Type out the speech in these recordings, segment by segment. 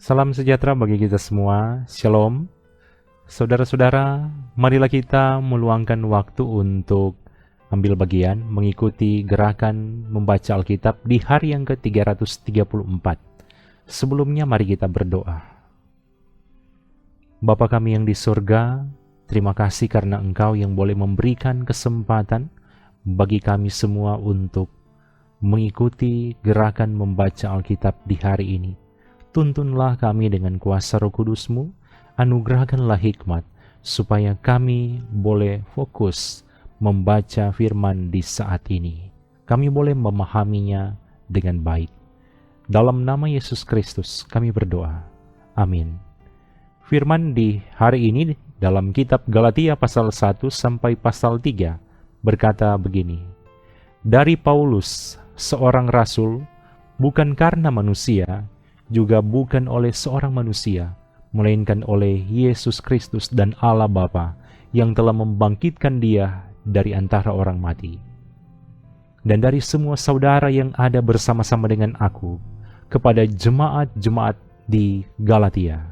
Salam sejahtera bagi kita semua, Shalom. Saudara-saudara, marilah kita meluangkan waktu untuk ambil bagian mengikuti gerakan membaca Alkitab di hari yang ke-334. Sebelumnya mari kita berdoa. Bapa kami yang di surga, terima kasih karena Engkau yang boleh memberikan kesempatan bagi kami semua untuk mengikuti gerakan membaca Alkitab di hari ini. Tuntunlah kami dengan kuasa Roh Kudus-Mu, anugerahkanlah hikmat, supaya kami boleh fokus membaca firman di saat ini. Kami boleh memahaminya dengan baik. Dalam nama Yesus Kristus kami berdoa. Amin. Firman di hari ini dalam kitab Galatia pasal 1 sampai pasal 3 berkata begini. Dari Paulus, seorang rasul, bukan karena manusia, juga bukan oleh seorang manusia, melainkan oleh Yesus Kristus dan Allah Bapa yang telah membangkitkan Dia dari antara orang mati. Dan dari semua saudara yang ada bersama-sama dengan aku, kepada jemaat-jemaat di Galatia.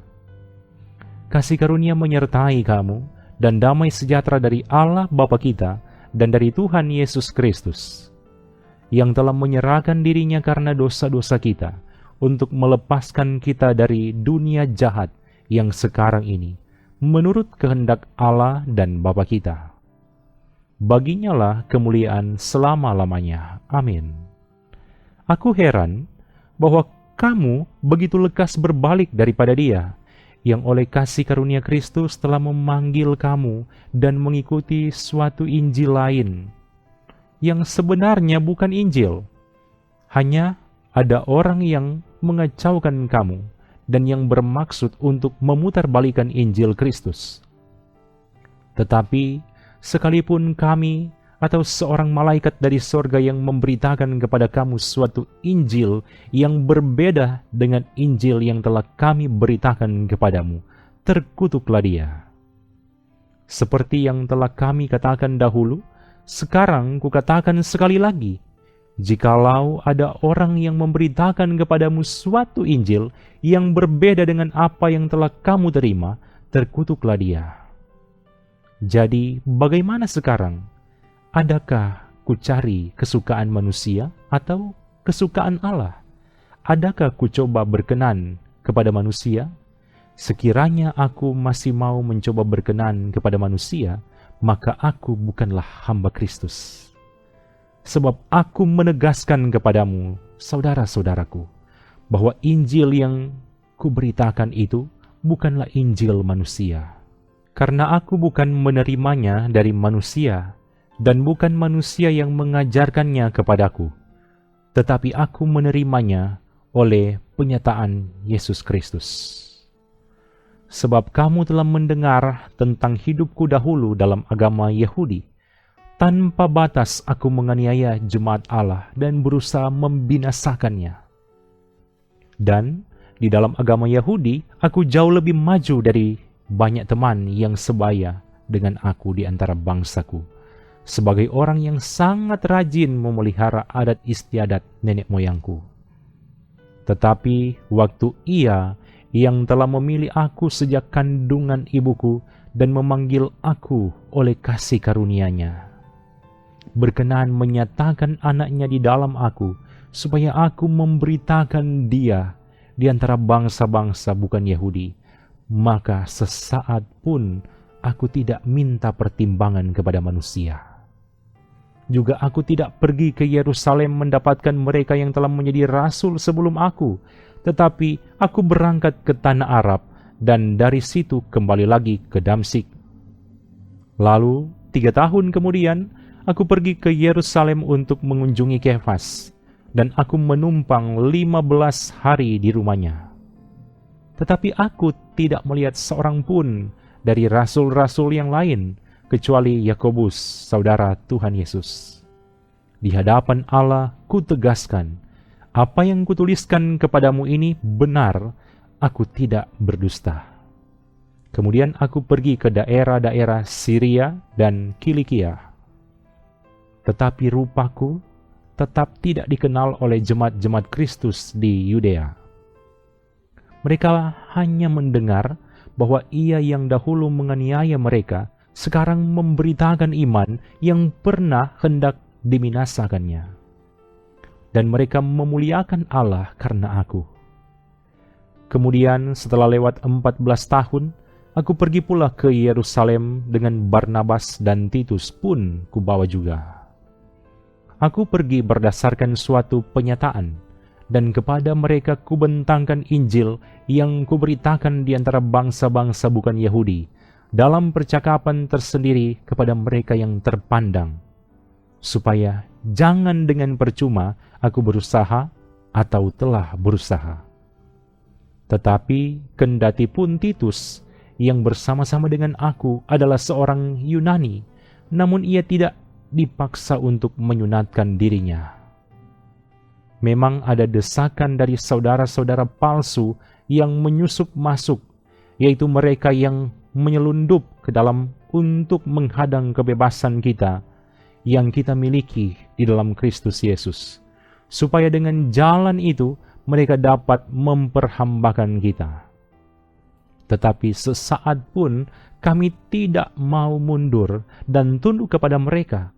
Kasih karunia menyertai kamu, dan damai sejahtera dari Allah Bapa kita dan dari Tuhan Yesus Kristus, yang telah menyerahkan dirinya karena dosa-dosa kita, untuk melepaskan kita dari dunia jahat yang sekarang ini, menurut kehendak Allah dan Bapa kita. Baginya lah kemuliaan selama-lamanya. Amin. Aku heran bahwa kamu begitu lekas berbalik daripada Dia, yang oleh kasih karunia Kristus telah memanggil kamu dan mengikuti suatu Injil lain, yang sebenarnya bukan Injil. Hanya ada orang yang mengacaukan kamu dan yang bermaksud untuk memutarbalikan Injil Kristus. Tetapi sekalipun kami atau seorang malaikat dari sorga yang memberitakan kepada kamu suatu Injil yang berbeda dengan Injil yang telah kami beritakan kepadamu, terkutuklah dia. Seperti yang telah kami katakan dahulu, sekarang kukatakan sekali lagi, jikalau ada orang yang memberitakan kepadamu suatu Injil yang berbeda dengan apa yang telah kamu terima, terkutuklah dia. Jadi, bagaimana sekarang? Adakah ku cari kesukaan manusia atau kesukaan Allah? Adakah ku coba berkenan kepada manusia? Sekiranya aku masih mau mencoba berkenan kepada manusia, maka aku bukanlah hamba Kristus. Sebab aku menegaskan kepadamu, saudara-saudaraku, bahwa Injil yang kuberitakan itu bukanlah Injil manusia. Karena aku bukan menerimanya dari manusia, dan bukan manusia yang mengajarkannya kepadaku, tetapi aku menerimanya oleh penyataan Yesus Kristus. Sebab kamu telah mendengar tentang hidupku dahulu dalam agama Yahudi. Tanpa batas aku menganiaya jemaat Allah dan berusaha membinasakannya. Dan di dalam agama Yahudi, aku jauh lebih maju dari banyak teman yang sebaya dengan aku di antara bangsaku, sebagai orang yang sangat rajin memelihara adat istiadat nenek moyangku. Tetapi waktu Ia yang telah memilih aku sejak kandungan ibuku dan memanggil aku oleh kasih karunia-Nya, berkenan menyatakan anaknya di dalam aku, supaya aku memberitakan Dia di antara bangsa-bangsa bukan Yahudi, maka sesaat pun aku tidak minta pertimbangan kepada manusia. Juga aku tidak pergi ke Yerusalem mendapatkan mereka yang telah menjadi rasul sebelum aku, tetapi aku berangkat ke tanah Arab, dan dari situ kembali lagi ke Damsyik. Lalu 3 tahun kemudian, aku pergi ke Yerusalem untuk mengunjungi Kefas, dan aku menumpang 15 hari di rumahnya. Tetapi aku tidak melihat seorang pun dari rasul-rasul yang lain, kecuali Yakobus, saudara Tuhan Yesus. Di hadapan Allah kutegaskan, apa yang kutuliskan kepadamu ini benar, aku tidak berdusta. Kemudian aku pergi ke daerah-daerah Syria dan Kilikia. Tetapi rupaku tetap tidak dikenal oleh jemaat-jemaat Kristus di Yudea. Mereka hanya mendengar bahwa ia yang dahulu menganiaya mereka sekarang memberitakan iman yang pernah hendak dibinasakannya. Dan mereka memuliakan Allah karena aku. Kemudian setelah lewat 14 tahun, aku pergi pula ke Yerusalem dengan Barnabas dan Titus pun kubawa juga. Aku pergi berdasarkan suatu penyataan, dan kepada mereka kubentangkan Injil yang kuberitakan di antara bangsa-bangsa bukan Yahudi, dalam percakapan tersendiri kepada mereka yang terpandang, supaya jangan dengan percuma aku berusaha atau telah berusaha. Tetapi kendati pun Titus yang bersama-sama dengan aku adalah seorang Yunani, namun ia tidak dipaksa untuk menyunatkan dirinya. Memang ada desakan dari saudara-saudara palsu yang menyusup masuk, yaitu mereka yang menyelundup ke dalam untuk menghadang kebebasan kita yang kita miliki di dalam Kristus Yesus, supaya dengan jalan itu mereka dapat memperhambakan kita. Tetapi sesaat pun kami tidak mau mundur dan tunduk kepada mereka,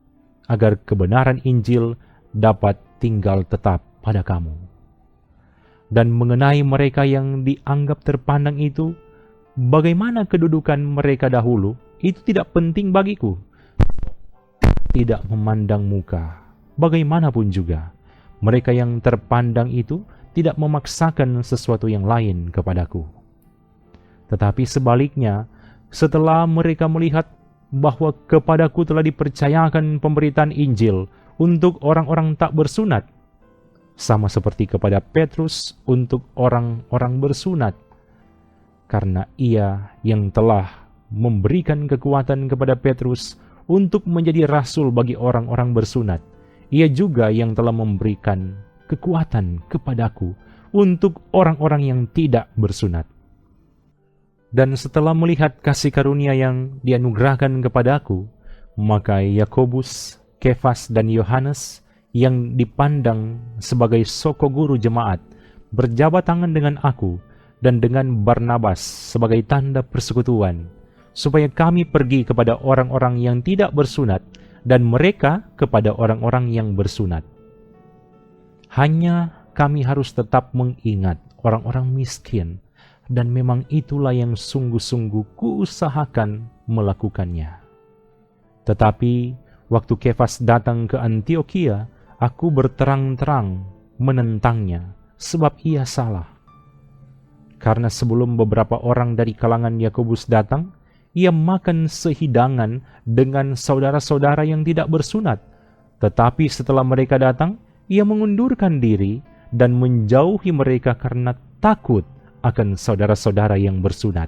agar kebenaran Injil dapat tinggal tetap pada kamu. Dan mengenai mereka yang dianggap terpandang itu, bagaimana kedudukan mereka dahulu, itu tidak penting bagiku. Tidak memandang muka, bagaimanapun juga, mereka yang terpandang itu tidak memaksakan sesuatu yang lain kepadaku. Tetapi sebaliknya, setelah mereka melihat bahwa kepadaku telah dipercayakan pemberitaan Injil untuk orang-orang tak bersunat, sama seperti kepada Petrus untuk orang-orang bersunat, karena ia yang telah memberikan kekuatan kepada Petrus untuk menjadi rasul bagi orang-orang bersunat, ia juga yang telah memberikan kekuatan kepadaku untuk orang-orang yang tidak bersunat. Dan setelah melihat kasih karunia yang dianugerahkan kepadaku, maka Yakobus, Kefas, dan Yohanes yang dipandang sebagai soko guru jemaat berjabat tangan dengan aku dan dengan Barnabas sebagai tanda persekutuan, supaya kami pergi kepada orang-orang yang tidak bersunat dan mereka kepada orang-orang yang bersunat. Hanya kami harus tetap mengingat orang-orang miskin, dan memang itulah yang sungguh-sungguh kuusahakan melakukannya. Tetapi waktu Kefas datang ke Antiokhia, aku berterang-terang menentangnya, sebab ia salah. Karena sebelum beberapa orang dari kalangan Yakobus datang, ia makan sehidangan dengan saudara-saudara yang tidak bersunat. Tetapi setelah mereka datang, ia mengundurkan diri dan menjauhi mereka karena takut akan saudara-saudara yang bersunat.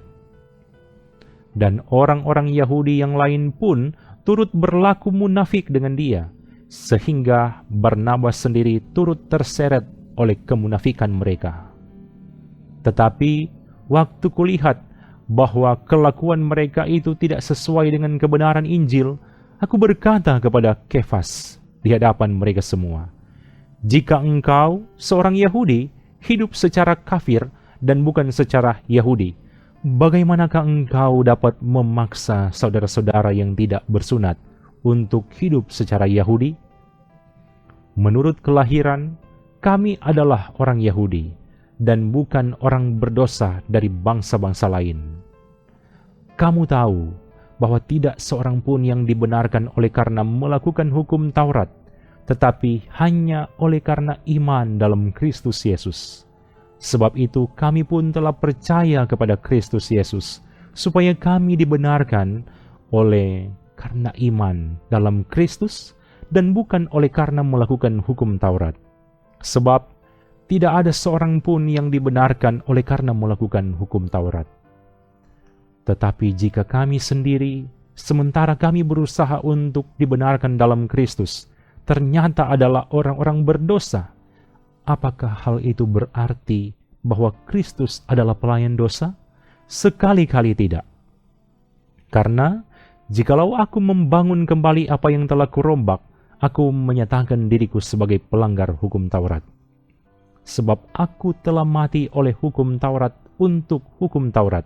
Dan orang-orang Yahudi yang lain pun turut berlaku munafik dengan dia, sehingga Barnabas sendiri turut terseret oleh kemunafikan mereka. Tetapi waktu kulihat bahwa kelakuan mereka itu tidak sesuai dengan kebenaran Injil, aku berkata kepada Kefas di hadapan mereka semua, "Jika engkau, seorang Yahudi, hidup secara kafir dan bukan secara Yahudi, bagaimanakah engkau dapat memaksa saudara-saudara yang tidak bersunat untuk hidup secara Yahudi? Menurut kelahiran, kami adalah orang Yahudi dan bukan orang berdosa dari bangsa-bangsa lain. Kamu tahu bahwa tidak seorang pun yang dibenarkan oleh karena melakukan hukum Taurat, tetapi hanya oleh karena iman dalam Kristus Yesus. Sebab itu kami pun telah percaya kepada Kristus Yesus, supaya kami dibenarkan oleh karena iman dalam Kristus dan bukan oleh karena melakukan hukum Taurat. Sebab tidak ada seorang pun yang dibenarkan oleh karena melakukan hukum Taurat. Tetapi jika kami sendiri, sementara kami berusaha untuk dibenarkan dalam Kristus, ternyata adalah orang-orang berdosa, apakah hal itu berarti bahwa Kristus adalah pelayan dosa? Sekali-kali tidak. Karena jikalau aku membangun kembali apa yang telah kurombak, aku menyatakan diriku sebagai pelanggar hukum Taurat. Sebab aku telah mati oleh hukum Taurat untuk hukum Taurat,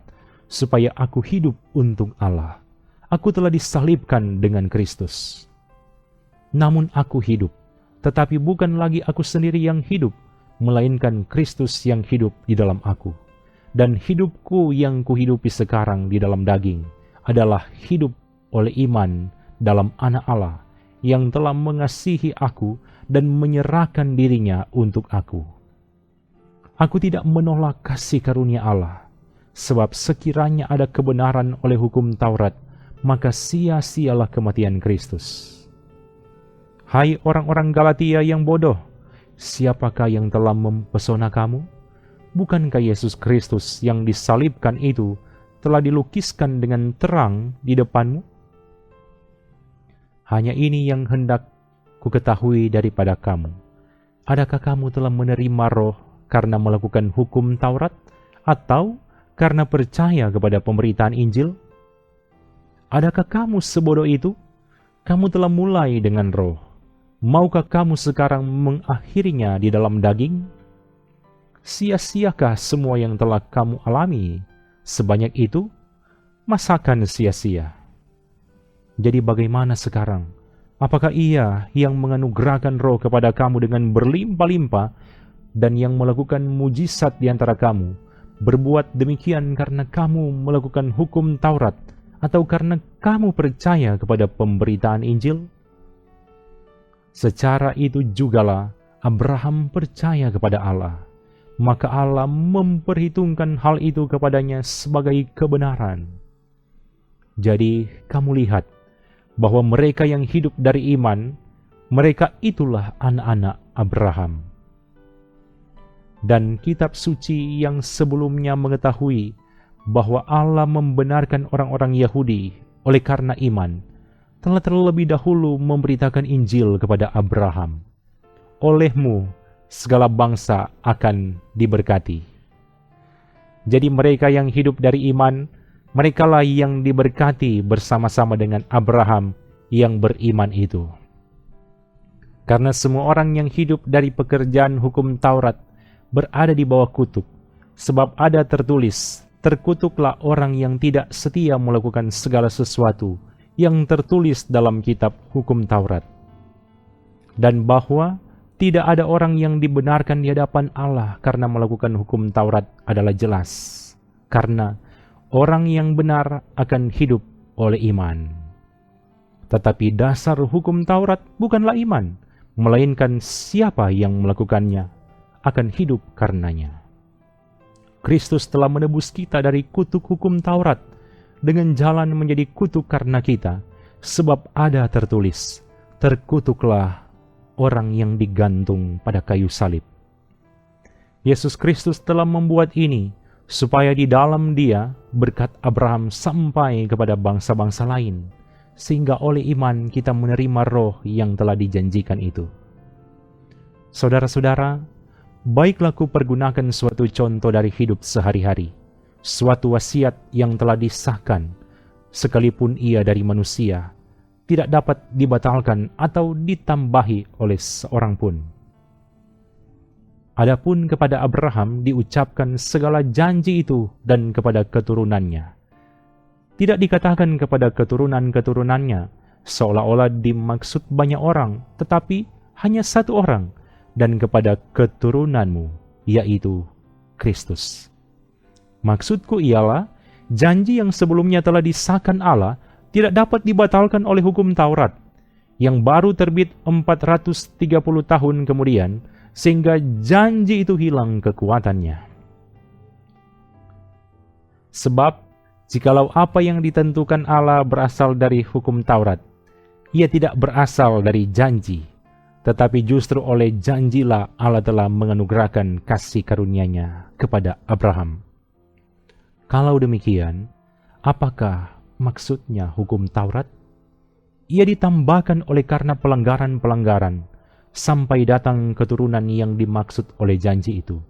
supaya aku hidup untuk Allah. Aku telah disalibkan dengan Kristus. Namun aku hidup, tetapi bukan lagi aku sendiri yang hidup, melainkan Kristus yang hidup di dalam aku. Dan hidupku yang kuhidupi sekarang di dalam daging adalah hidup oleh iman dalam Anak Allah yang telah mengasihi aku dan menyerahkan dirinya untuk aku. Aku tidak menolak kasih karunia Allah, sebab sekiranya ada kebenaran oleh hukum Taurat, maka sia-sialah kematian Kristus. Hai orang-orang Galatia yang bodoh, siapakah yang telah mempesona kamu? Bukankah Yesus Kristus yang disalibkan itu telah dilukiskan dengan terang di depanmu? Hanya ini yang hendak ku ketahui daripada kamu. Adakah kamu telah menerima Roh karena melakukan hukum Taurat, atau karena percaya kepada pemberitaan Injil? Adakah kamu sebodoh itu? Kamu telah mulai dengan Roh. Maukah kamu sekarang mengakhirinya di dalam daging? Sia-siakah semua yang telah kamu alami sebanyak itu? Masakan sia-sia? Jadi bagaimana sekarang? Apakah Ia yang menganugerahkan Roh kepada kamu dengan berlimpah-limpah dan yang melakukan mujizat di antara kamu, berbuat demikian karena kamu melakukan hukum Taurat, atau karena kamu percaya kepada pemberitaan Injil? Secara itu jugalah Abraham percaya kepada Allah, maka Allah memperhitungkan hal itu kepadanya sebagai kebenaran. Jadi kamu lihat bahwa mereka yang hidup dari iman, mereka itulah anak-anak Abraham. Dan kitab suci yang sebelumnya mengetahui bahwa Allah membenarkan orang-orang Yahudi oleh karena iman, telah terlebih dahulu memberitakan Injil kepada Abraham. Olehmu segala bangsa akan diberkati. Jadi mereka yang hidup dari iman, merekalah yang diberkati bersama-sama dengan Abraham yang beriman itu. Karena semua orang yang hidup dari pekerjaan hukum Taurat berada di bawah kutuk, sebab ada tertulis, terkutuklah orang yang tidak setia melakukan segala sesuatu yang tertulis dalam kitab hukum Taurat. Dan bahwa tidak ada orang yang dibenarkan di hadapan Allah karena melakukan hukum Taurat adalah jelas, karena orang yang benar akan hidup oleh iman. Tetapi dasar hukum Taurat bukanlah iman, melainkan siapa yang melakukannya akan hidup karenanya. Kristus telah menebus kita dari kutuk hukum Taurat dengan jalan menjadi kutuk karena kita, sebab ada tertulis, terkutuklah orang yang digantung pada kayu salib. Yesus Kristus telah membuat ini supaya di dalam Dia berkat Abraham sampai kepada bangsa-bangsa lain, sehingga oleh iman kita menerima Roh yang telah dijanjikan itu. Saudara-saudara, baiklah ku pergunakan suatu contoh dari hidup sehari-hari, suatu wasiat yang telah disahkan, sekalipun ia dari manusia, tidak dapat dibatalkan atau ditambahi oleh seorang pun. Adapun kepada Abraham diucapkan segala janji itu dan kepada keturunannya. Tidak dikatakan kepada keturunan-keturunannya, seolah-olah dimaksud banyak orang, tetapi hanya satu orang, dan kepada keturunanmu, yaitu Kristus. Maksudku ialah, janji yang sebelumnya telah disahkan Allah tidak dapat dibatalkan oleh hukum Taurat, yang baru terbit 430 tahun kemudian, sehingga janji itu hilang kekuatannya. Sebab, jikalau apa yang ditentukan Allah berasal dari hukum Taurat, ia tidak berasal dari janji, tetapi justru oleh janjilah Allah telah menganugerahkan kasih karunia-Nya kepada Abraham. Kalau demikian, apakah maksudnya hukum Taurat? Ia ditambahkan oleh karena pelanggaran-pelanggaran, sampai datang keturunan yang dimaksud oleh janji itu.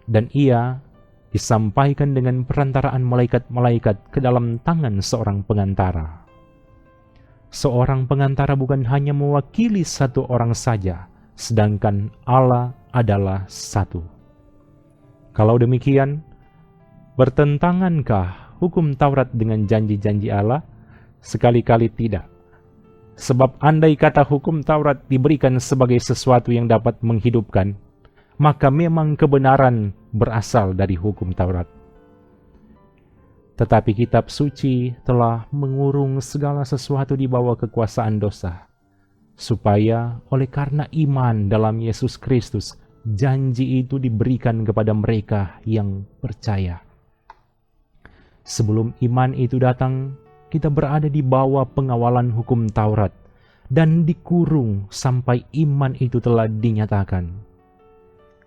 Dan ia disampaikan dengan perantaraan malaikat-malaikat ke dalam tangan seorang pengantara. Seorang pengantara bukan hanya mewakili satu orang saja, sedangkan Allah adalah satu. Kalau demikian, bertentangankah hukum Taurat dengan janji-janji Allah? Sekali-kali tidak. Sebab andai kata hukum Taurat diberikan sebagai sesuatu yang dapat menghidupkan, maka memang kebenaran berasal dari hukum Taurat. Tetapi kitab suci telah mengurung segala sesuatu di bawah kekuasaan dosa, supaya oleh karena iman dalam Yesus Kristus, janji itu diberikan kepada mereka yang percaya. Sebelum iman itu datang, kita berada di bawah pengawalan hukum Taurat dan dikurung sampai iman itu telah dinyatakan.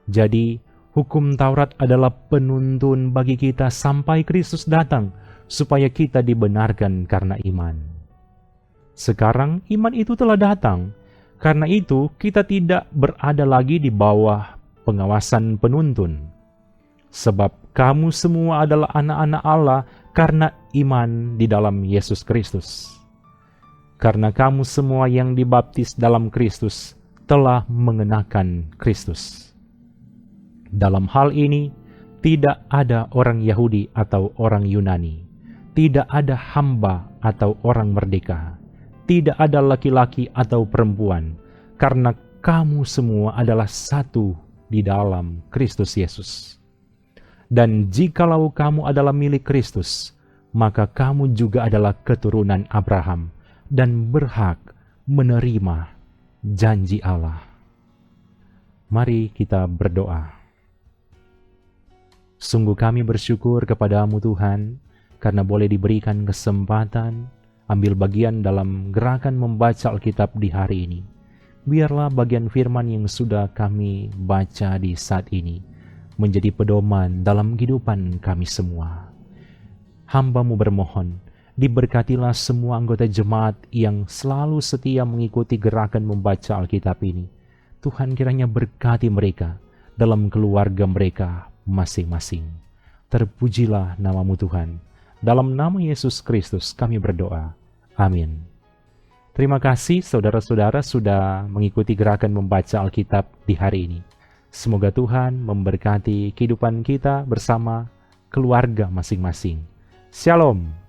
Jadi, hukum Taurat adalah penuntun bagi kita sampai Kristus datang, supaya kita dibenarkan karena iman. Sekarang iman itu telah datang, karena itu kita tidak berada lagi di bawah pengawasan penuntun. Sebab kamu semua adalah anak-anak Allah karena iman di dalam Yesus Kristus. Karena kamu semua yang dibaptis dalam Kristus telah mengenakan Kristus. Dalam hal ini, tidak ada orang Yahudi atau orang Yunani, tidak ada hamba atau orang merdeka, tidak ada laki-laki atau perempuan, karena kamu semua adalah satu di dalam Kristus Yesus. Dan jikalau kamu adalah milik Kristus, maka kamu juga adalah keturunan Abraham dan berhak menerima janji Allah. Mari kita berdoa. Sungguh kami bersyukur kepadamu Tuhan, karena boleh diberikan kesempatan ambil bagian dalam gerakan membaca Alkitab di hari ini. Biarlah bagian firman yang sudah kami baca di saat ini menjadi pedoman dalam kehidupan kami semua. Hamba-Mu bermohon, diberkatilah semua anggota jemaat yang selalu setia mengikuti gerakan membaca Alkitab ini. Tuhan kiranya berkati mereka dalam keluarga mereka masing-masing. Terpujilah nama-Mu Tuhan. Dalam nama Yesus Kristus kami berdoa. Amin. Terima kasih saudara-saudara sudah mengikuti gerakan membaca Alkitab di hari ini. Semoga Tuhan memberkati kehidupan kita bersama keluarga masing-masing. Shalom.